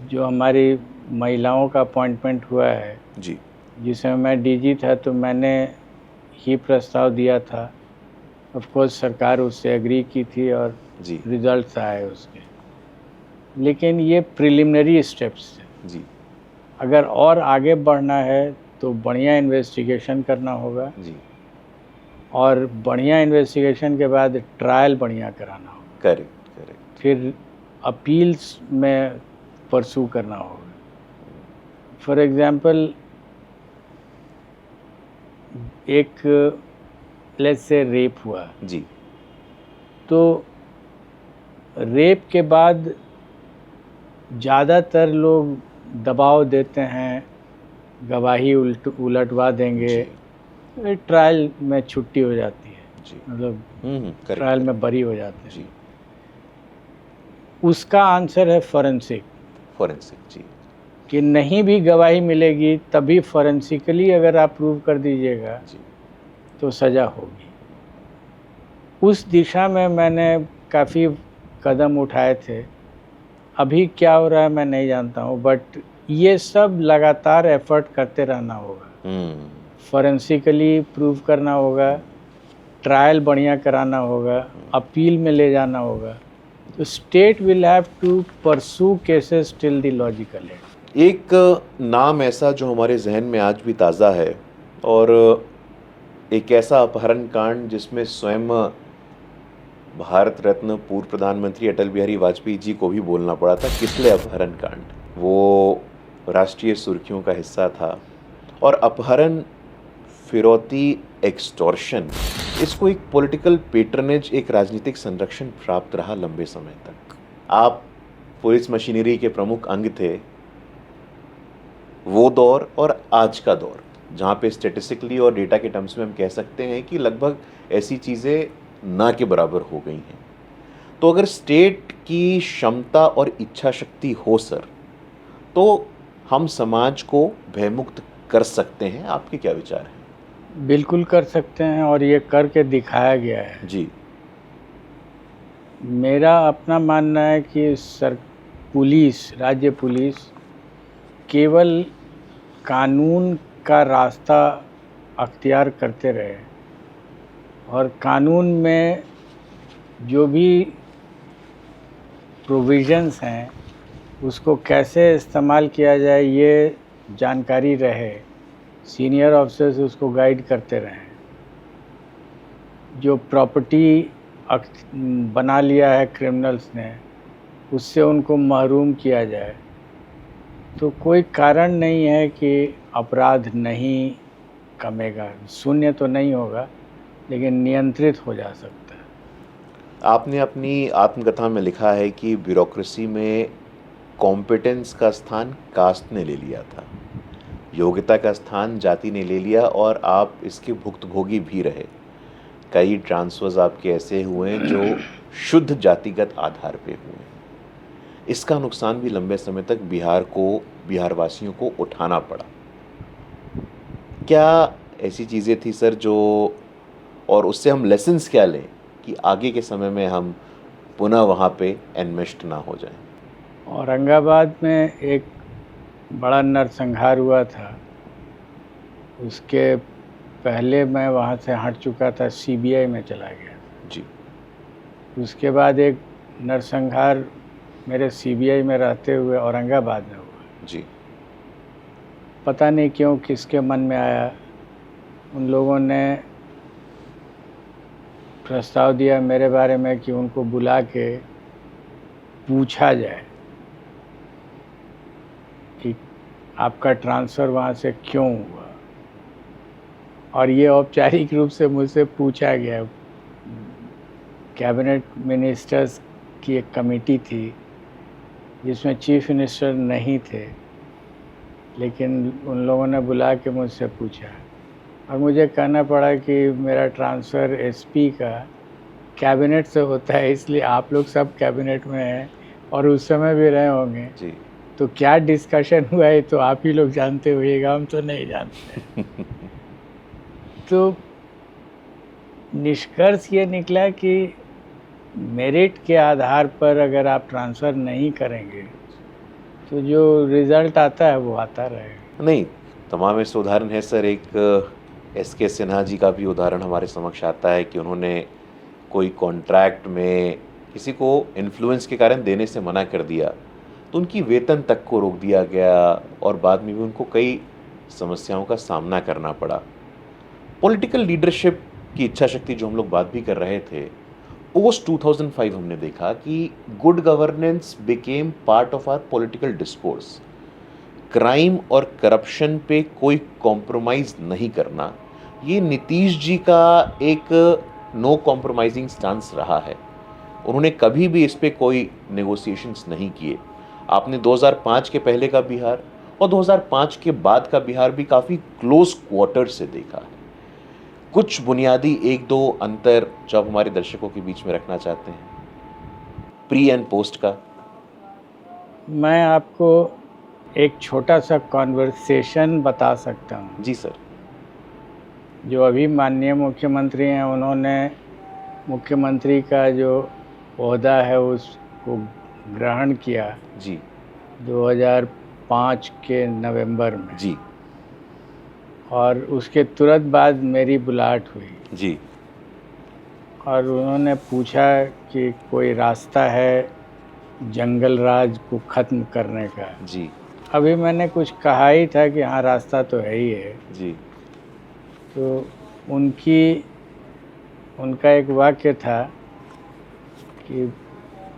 जो हमारी महिलाओं का अपॉइंटमेंट हुआ है जी, जिस समय मैं डीजी था तो मैंने ही प्रस्ताव दिया था। ऑफ कोर्स सरकार उससे एग्री की थी और जी, रिजल्ट्स आए उसके, लेकिन ये प्रिलिमिनरी स्टेप्स हैं। जी, अगर और आगे बढ़ना है तो बढ़िया इन्वेस्टिगेशन करना होगा, जी, और बढ़िया इन्वेस्टिगेशन के बाद ट्रायल बढ़िया कराना होगा, करेक्ट, करेक्ट। फिर अपील्स में परसू करना होगा। फॉर एग्जांपल, एक लेट्स से रेप हुआ, जी, तो रेप के बाद ज़्यादातर लोग दबाव देते हैं, गवाही उलटवा देंगे, ट्रायल में छुट्टी हो जाती है, जी, मतलब करेक्ट, ट्रायल करेक्ट, में बरी हो जाते हैं। जी, उसका आंसर है फॉरेंसिक, फॉरेंसिक, जी, कि नहीं भी गवाही मिलेगी तभी फॉरेंसिकली अगर आप प्रूव कर दीजिएगा जी, तो सज़ा होगी। उस दिशा में मैंने काफ़ी कदम उठाए थे। अभी क्या हो रहा है मैं नहीं जानता हूँ, बट ये सब लगातार एफर्ट करते रहना होगा। फॉरेंसिकली प्रूव करना होगा, ट्रायल बढ़िया कराना होगा, अपील में ले जाना होगा। तो state will have to pursue cases till the logical end. एक नाम ऐसा जो हमारे जहन में आज भी ताज़ा है, और एक ऐसा अपहरण कांड जिसमें स्वयं भारत रत्न पूर्व प्रधानमंत्री अटल बिहारी वाजपेयी जी को भी बोलना पड़ा था, किसले अपहरण कांड। वो राष्ट्रीय सुर्खियों का हिस्सा था, और अपहरण, फिरौती, एक्सटॉर्शन, इसको एक पॉलिटिकल पेट्रनेज, एक राजनीतिक संरक्षण प्राप्त रहा लंबे समय तक। आप पुलिस मशीनरी के प्रमुख अंग थे। वो दौर और आज का दौर, जहाँ पे स्टेटिस्टिकली और डेटा के टर्म्स में हम कह सकते हैं कि लगभग ऐसी चीज़ें ना के बराबर हो गई हैं। तो अगर स्टेट की क्षमता और इच्छा शक्ति हो सर, तो हम समाज को भयमुक्त कर सकते हैं। आपके क्या विचार हैं? बिल्कुल कर सकते हैं, और ये करके दिखाया गया है। जी, मेरा अपना मानना है कि पुलिस, राज्य पुलिस केवल कानून का रास्ता अख्तियार करते रहे, और कानून में जो भी प्रोविज़न्स हैं उसको कैसे इस्तेमाल किया जाए ये जानकारी रहे, सीनियर ऑफिसर्स उसको गाइड करते रहें। जो प्रॉपर्टी बना लिया है क्रिमिनल्स ने, उससे उनको महरूम किया जाए। तो कोई कारण नहीं है कि अपराध नहीं कमेगा, शून्य तो नहीं होगा, लेकिन नियंत्रित हो जा सकता है। आपने अपनी आत्मकथा में लिखा है कि ब्यूरोक्रेसी में कॉम्पिटेंस का स्थान कास्ट ने ले लिया था, योग्यता का स्थान जाति ने ले लिया, और आप इसके भुक्तभोगी भी रहे। कई ट्रांसफर्स आपके ऐसे हुए हैं जो शुद्ध जातिगत आधार पे हुए। इसका नुकसान भी लंबे समय तक बिहार वासियों को उठाना पड़ा। क्या ऐसी चीज़ें थी सर जो, और उससे हम लेसन्स क्या लें कि आगे के समय में हम पुनः वहाँ पे एनमेश्ड ना हो जाएं? औरंगाबाद में एक बड़ा नरसंहार हुआ था, उसके पहले मैं वहाँ से हट चुका था, सीबीआई में चला गया। जी, उसके बाद एक नरसंहार मेरे सीबीआई में रहते हुए औरंगाबाद में हुआ। जी, पता नहीं क्यों, किसके मन में आया, उन लोगों ने प्रस्ताव दिया मेरे बारे में कि उनको बुला के पूछा जाए कि आपका ट्रांसफ़र वहाँ से क्यों हुआ, और ये औपचारिक रूप से मुझसे पूछा गया। कैबिनेट मिनिस्टर्स की एक कमेटी थी जिसमें चीफ मिनिस्टर नहीं थे, लेकिन उन लोगों ने बुला के मुझसे पूछा, और मुझे कहना पड़ा कि मेरा ट्रांसफ़र एसपी का कैबिनेट से होता है, इसलिए आप लोग सब कैबिनेट में हैं और उस समय भी रहे होंगे, जी, तो क्या डिस्कशन हुआ है तो आप ही लोग जानते होइएगा, हम तो नहीं जानते। तो निष्कर्ष ये निकला कि मेरिट के आधार पर अगर आप ट्रांसफ़र नहीं करेंगे तो जो रिज़ल्ट आता है वो आता रहेगा। नहीं, तमाम ऐसे उदाहरण है सर। एक एसके सिन्हा जी का भी उदाहरण हमारे समक्ष आता है कि उन्होंने कोई कॉन्ट्रैक्ट में किसी को इन्फ्लुएंस के कारण देने से मना कर दिया, तो उनकी वेतन तक को रोक दिया गया, और बाद में भी उनको कई समस्याओं का सामना करना पड़ा। पॉलिटिकल लीडरशिप की इच्छा शक्ति जो हम लोग बात भी कर रहे थे, पोस्ट 2005 हमने देखा कि good governance became part of our political discourse. Crime और करप्शन पे कोई कॉम्प्रोमाइज नहीं करना, ये नीतीश जी का एक नो कॉम्प्रोमाइजिंग स्टांस रहा है। उन्होंने कभी भी इस पे कोई नेगोशिएशंस नहीं किए। आपने 2005 के पहले का बिहार और 2005 के बाद का बिहार भी काफ़ी क्लोज क्वार्टर से देखा है। कुछ बुनियादी एक दो अंतर जो आप हमारे दर्शकों के बीच में रखना चाहते हैं, प्री एंड पोस्ट का। मैं आपको एक छोटा सा कॉन्वर्सेशन बता सकता हूँ। जी सर। जो अभी माननीय मुख्यमंत्री हैं, उन्होंने मुख्यमंत्री का जो ओहदा है उसको ग्रहण किया जी 2005 के नवंबर में जी और उसके तुरंत बाद मेरी बुलाहट हुई जी। और उन्होंने पूछा कि कोई रास्ता है जंगल राज को ख़त्म करने का। जी अभी मैंने कुछ कहा ही था कि हाँ रास्ता तो है ही है। जी। तो उनका एक वाक्य था कि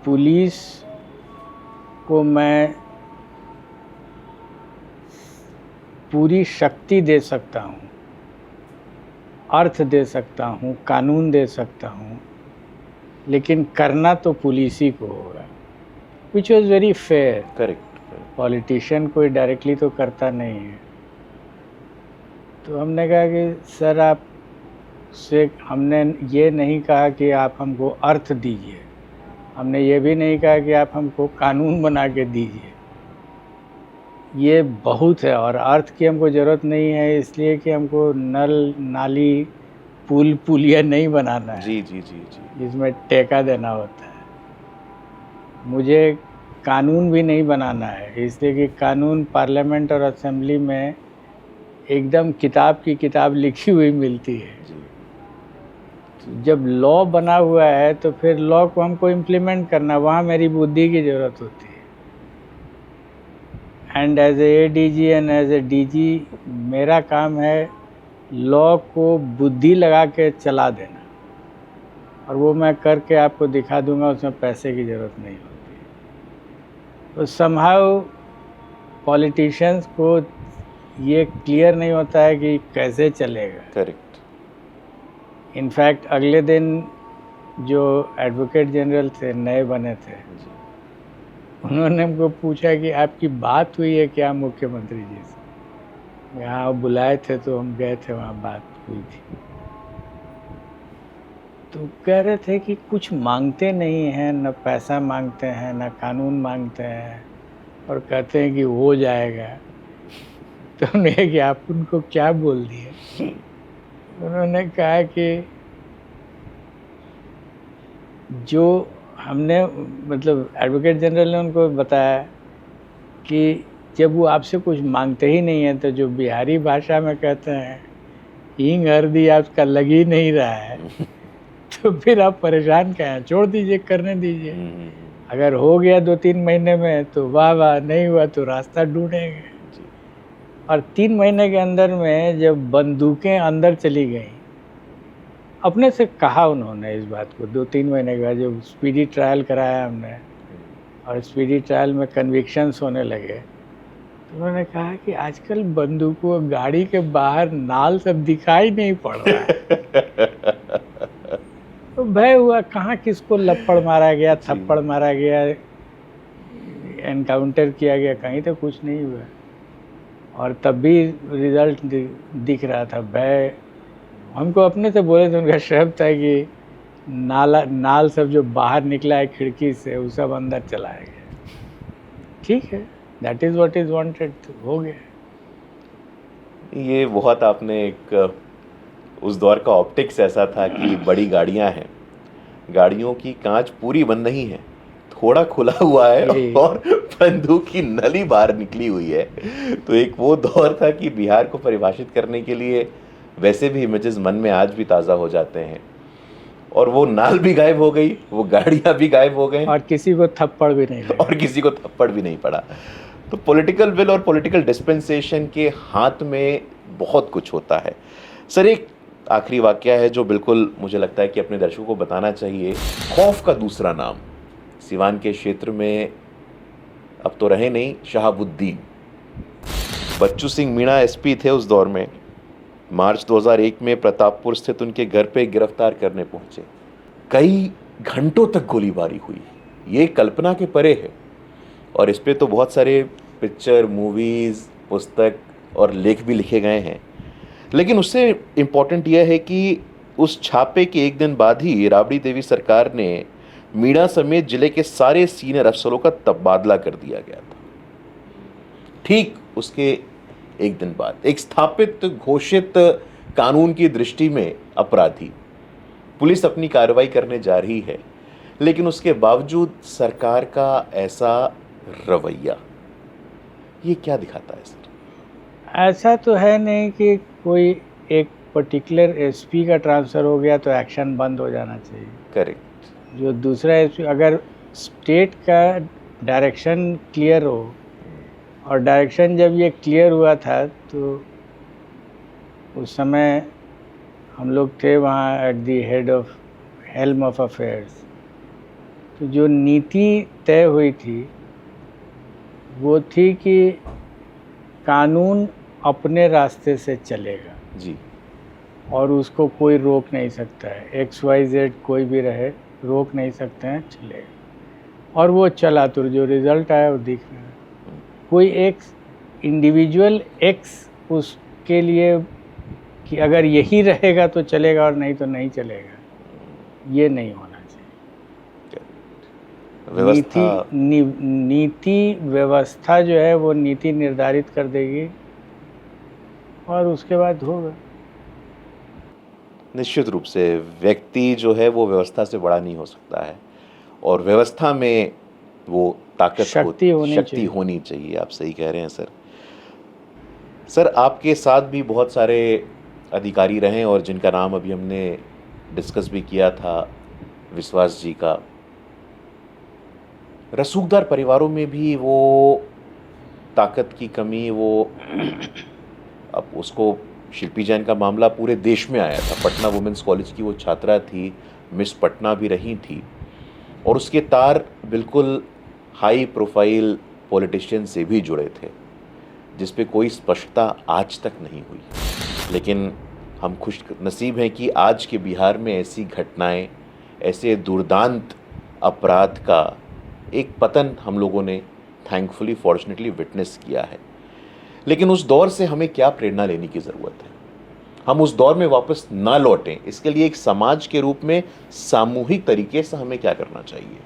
पुलिस को मैं पूरी शक्ति दे सकता हूँ, अर्थ दे सकता हूँ, कानून दे सकता हूँ, लेकिन करना तो पुलिस ही को होगा, which was very fair. Correct. Politician कोई डायरेक्टली तो करता नहीं है। तो हमने कहा कि सर आप से हमने ये नहीं कहा कि आप हमको अर्थ दीजिए, हमने ये भी नहीं कहा कि आप हमको कानून बना के दीजिए, ये बहुत है। और अर्थ की हमको ज़रूरत नहीं है इसलिए कि हमको नल नाली पुल पुलिया नहीं बनाना है जी जी जी जी। जिसमें टेका देना होता है। मुझे कानून भी नहीं बनाना है इसलिए कि कानून पार्लियामेंट और असेंबली में एकदम किताब की किताब लिखी हुई मिलती है। जब लॉ बना हुआ है तो फिर लॉ को हमको इम्प्लीमेंट करना, वहाँ मेरी बुद्धि की ज़रूरत होती है। And as a ADG and as a DG मेरा काम है लॉ को बुद्धि लगा के चला देना, और वो मैं करके आपको दिखा दूंगा, उसमें पैसे की ज़रूरत नहीं होती। तो समहाउ पॉलिटिशियंस को ये क्लियर नहीं होता है कि कैसे चलेगा। करेक्ट। इनफैक्ट अगले दिन जो एडवोकेट जनरल थे, नए बने थे, उन्होंने हमको पूछा कि आपकी बात हुई है क्या मुख्यमंत्री जी से। यहाँ बुलाए थे तो हम गए थे, वहाँ बात हुई थी। तो कह रहे थे कि कुछ मांगते नहीं हैं, न पैसा मांगते हैं, न कानून मांगते हैं, और कहते हैं कि हो जाएगा। तो हमने कहा कि आप उनको क्या बोल दिए। उन्होंने कहा कि जो हमने मतलब एडवोकेट जनरल ने उनको बताया कि जब वो आपसे कुछ मांगते ही नहीं है तो जो बिहारी भाषा में कहते हैं हींग हल्दी आपका लग ही नहीं रहा है तो फिर आप परेशान क्या हैं, छोड़ दीजिए, करने दीजिए। अगर हो गया 2-3 महीने में तो वाह वाह, नहीं हुआ तो रास्ता ढूंढेंगे। और 3 महीने के अंदर में जब बंदूकें अंदर चली गई, अपने से कहा उन्होंने इस बात को 2-3 महीने के बाद जब स्पीडी ट्रायल कराया हमने और स्पीडी ट्रायल में कन्विक्शंस होने लगे, तो उन्होंने कहा कि आजकल बंदूकों गाड़ी के बाहर नाल सब दिखाई नहीं पड़ रहा है। तो भय हुआ, कहाँ किसको लपड़ मारा गया, थप्पड़ मारा गया, एनकाउंटर किया गया, कहीं तो कुछ नहीं हुआ। और तब भी रिजल्ट दिख रहा था। भय हमको अपने से बोले थे, उनका शब्द था कि नाल सब जो बाहर निकला है खिड़की से वो सब अंदर चला गया। ठीक है, that is what is wanted, हो गया। ये बहुत आपने एक उस दौर का ऑप्टिक्स ऐसा था कि बड़ी गाड़ियां हैं, गाड़ियों की कांच पूरी बंद नहीं है, थोड़ा खुला हुआ है और बंदूक की नली बाहर निकली हुई है। तो एक वो दौर था कि बिहार को परिभाषित करने के लिए वैसे भी इमेजेस मन में आज भी ताज़ा हो जाते हैं। और वो नाल भी गायब हो गई, वो गाड़ियां भी गायब हो गई, और किसी को थप्पड़ भी नहीं लगा। और किसी को थप्पड़ भी नहीं पड़ा। तो पॉलिटिकल विल और पॉलिटिकल डिस्पेंसेशन के हाथ में बहुत कुछ होता है। सर, एक आखिरी वाकया है जो बिल्कुल मुझे लगता है कि अपने दर्शकों को बताना चाहिए। खौफ का दूसरा नाम सिवान के क्षेत्र में अब तो रहे नहीं, शहाबुद्दीन। बच्चू सिंह मीणा एसपी थे उस दौर में। मार्च 2001 में प्रतापपुर स्थित उनके घर पे गिरफ्तार करने पहुंचे। कई घंटों तक गोलीबारी हुई, ये कल्पना के परे है। और इस पे तो बहुत सारे पिक्चर, मूवीज, पुस्तक और लेख भी लिखे गए हैं। लेकिन उससे इम्पोर्टेंट यह है कि उस छापे के एक दिन बाद ही राबड़ी देवी सरकार ने मीणा समेत जिले के सारे सीनियर अफसरों का तबादला कर दिया गया था। ठीक उसके एक दिन बाद एक स्थापित घोषित कानून की दृष्टि में अपराधी पुलिस अपनी कार्रवाई करने जा रही है, लेकिन उसके बावजूद सरकार का ऐसा रवैया, ये क्या दिखाता है सर? ऐसा तो है नहीं कि कोई एक पर्टिकुलर एसपी का ट्रांसफ़र हो गया तो एक्शन बंद हो जाना चाहिए। करेक्ट। जो दूसरा एसपी, अगर स्टेट का डायरेक्शन क्लियर हो, और डायरेक्शन जब ये क्लियर हुआ था तो उस समय हम लोग थे वहाँ at the head of helm of affairs. तो जो नीति तय हुई थी वो थी कि कानून अपने रास्ते से चलेगा जी। और उसको कोई रोक नहीं सकता है। XYZ कोई भी रहे, रोक नहीं सकते हैं, चलेगा। और वो चला, तो जो रिज़ल्ट आया वो दिख रहा है। कोई एक इंडिविजुअल एक्स उसके लिए कि अगर यही रहेगा तो चलेगा और नहीं तो नहीं चलेगा, ये नहीं होना चाहिए। नीति व्यवस्था जो है वो नीति निर्धारित कर देगी और उसके बाद होगा। निश्चित रूप से व्यक्ति जो है वो व्यवस्था से बड़ा नहीं हो सकता है, और व्यवस्था में वो ताकत, शक्ति होनी चाहिए। आप सही कह रहे हैं सर। सर, आपके साथ भी बहुत सारे अधिकारी रहे और जिनका नाम अभी हमने डिस्कस भी किया था, विश्वास जी का। रसूखदार परिवारों में भी वो ताकत की कमी, वो अब उसको शिल्पी जैन का मामला पूरे देश में आया था। पटना वुमेंस कॉलेज की वो छात्रा थी, मिस पटना भी रही थी, और उसके तार बिल्कुल हाई प्रोफाइल पॉलिटिशियन से भी जुड़े थे, जिस पे कोई स्पष्टता आज तक नहीं हुई। लेकिन हम खुश नसीब हैं कि आज के बिहार में ऐसी घटनाएं, ऐसे दुर्दांत अपराध का एक पतन हम लोगों ने थैंकफुली, फॉर्चुनेटली विटनेस किया है। लेकिन उस दौर से हमें क्या प्रेरणा लेने की ज़रूरत है? हम उस दौर में वापस ना लौटें, इसके लिए एक समाज के रूप में सामूहिक तरीके से हमें क्या करना चाहिए?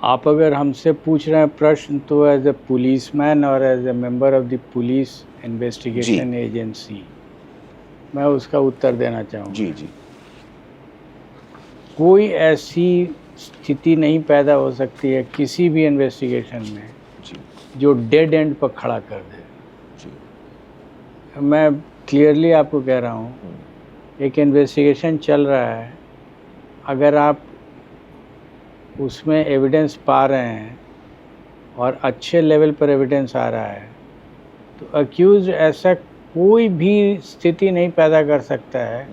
आप अगर हमसे पूछ रहे हैं प्रश्न, तो एज ए पुलिसमैन और as a member of the police investigation agency मैं उसका उत्तर देना चाहूँगा। जी जी। कोई ऐसी स्थिति नहीं पैदा हो सकती है किसी भी इन्वेस्टिगेशन में जी, जो डेड एंड पर खड़ा कर दे। जी। मैं क्लियरली आपको कह रहा हूँ, एक इन्वेस्टिगेशन चल रहा है, अगर आप उसमें एविडेंस पा रहे हैं और अच्छे लेवल पर एविडेंस आ रहा है, तो अक्यूज ऐसा कोई भी स्थिति नहीं पैदा कर सकता है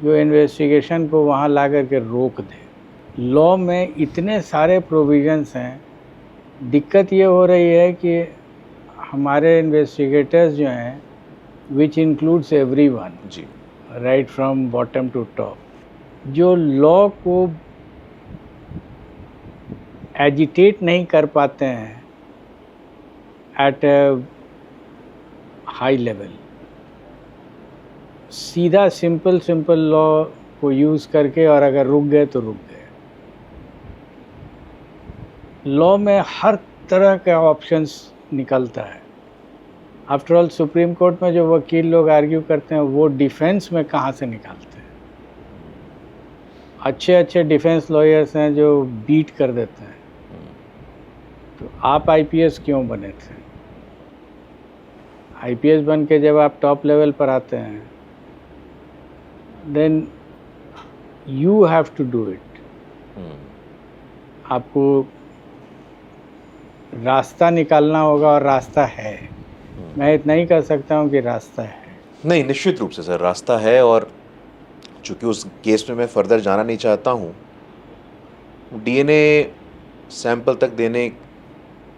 जो इन्वेस्टिगेशन को वहाँ ला कर के रोक दे। लॉ में इतने सारे प्रोविजंस हैं, दिक्कत ये हो रही है कि हमारे इन्वेस्टिगेटर्स जो हैं, विच इंक्लूड्स एवरीवन, जी, right from bottom to top, जो लॉ को एजिटेट नहीं कर पाते हैं एट ए हाई लेवल, सीधा सिंपल लॉ को यूज़ करके, और अगर रुक गए तो रुक गए। लॉ में हर तरह का ऑप्शंस निकलता है। आफ्टर ऑल सुप्रीम कोर्ट में जो वकील लोग आर्ग्यू करते हैं वो डिफेंस में कहाँ से निकालते हैं? अच्छे डिफेंस लॉयर्स हैं जो बीट कर देते हैं। तो आप आईपीएस क्यों बने थे? आईपीएस बन के जब आप टॉप लेवल पर आते हैं, then you have to do it. आपको रास्ता निकालना होगा और रास्ता है। मैं इतना ही कह सकता हूँ कि रास्ता है। नहीं, निश्चित रूप से सर रास्ता है, और चूंकि उस केस में मैं फर्दर जाना नहीं चाहता हूँ, डीएनए सैंपल तक देने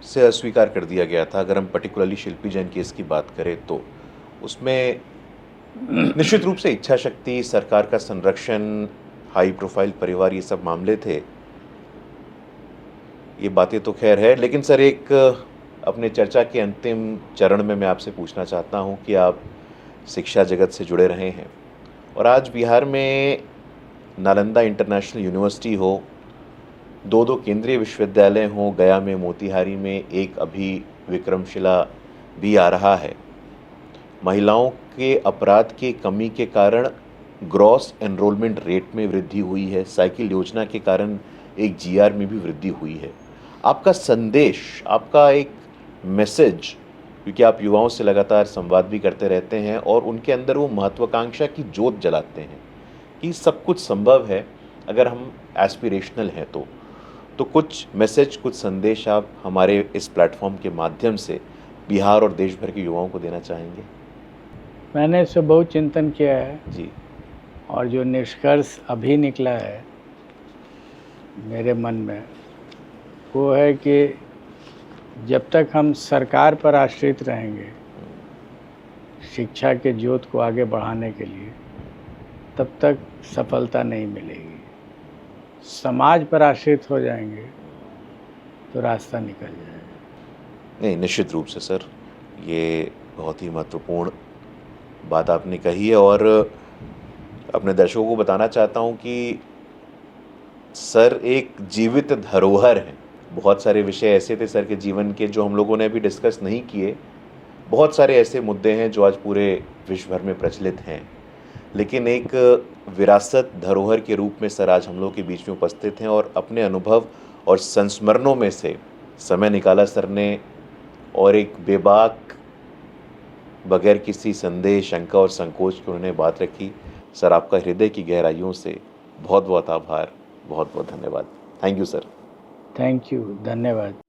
से अस्वीकार कर दिया गया था। अगर हम पर्टिकुलरली शिल्पी जैन केस की बात करें तो उसमें निश्चित रूप से इच्छा शक्ति, सरकार का संरक्षण, हाई प्रोफाइल परिवार, ये सब मामले थे। ये बातें तो खैर है, लेकिन सर एक अपने चर्चा के अंतिम चरण में मैं आपसे पूछना चाहता हूँ कि आप शिक्षा जगत से जुड़े रहे हैं और आज बिहार में नालंदा इंटरनेशनल यूनिवर्सिटी हो, दो केंद्रीय विश्वविद्यालय हों, गया में, मोतिहारी में, एक अभी विक्रमशिला भी आ रहा है। महिलाओं के अपराध की कमी के कारण ग्रॉस एनरोलमेंट रेट में वृद्धि हुई है। साइकिल योजना के कारण एक जीआर में भी वृद्धि हुई है। आपका संदेश, आपका एक मैसेज, क्योंकि आप युवाओं से लगातार संवाद भी करते रहते हैं और उनके अंदर वो महत्वाकांक्षा की जोत जलाते हैं कि सब कुछ संभव है अगर हम एस्पिरेशनल हैं तो कुछ मैसेज, कुछ संदेश आप हमारे इस प्लेटफॉर्म के माध्यम से बिहार और देश भर के युवाओं को देना चाहेंगे? मैंने इस पर बहुत चिंतन किया है जी। और जो निष्कर्ष अभी निकला है मेरे मन में वो है कि जब तक हम सरकार पर आश्रित रहेंगे शिक्षा के ज्योत को आगे बढ़ाने के लिए, तब तक सफलता नहीं मिलेगी। समाज पर आश्रित हो जाएंगे तो रास्ता निकल जाएगा। नहीं, निश्चित रूप से सर, ये बहुत ही महत्वपूर्ण बात आपने कही है और अपने दर्शकों को बताना चाहता हूँ कि सर एक जीवित धरोहर है। बहुत सारे विषय ऐसे थे सर के जीवन के जो हम लोगों ने अभी डिस्कस नहीं किए। बहुत सारे ऐसे मुद्दे हैं जो आज पूरे विश्व भर में प्रचलित हैं, लेकिन एक विरासत, धरोहर के रूप में सर आज हम लोग के बीच में उपस्थित हैं और अपने अनुभव और संस्मरणों में से समय निकाला सर ने और एक बेबाक, बगैर किसी संदेह, शंका और संकोच के उन्होंने बात रखी। सर आपका हृदय की गहराइयों से बहुत बहुत आभार, बहुत बहुत धन्यवाद। Thank you sir. Thank you, धन्यवाद।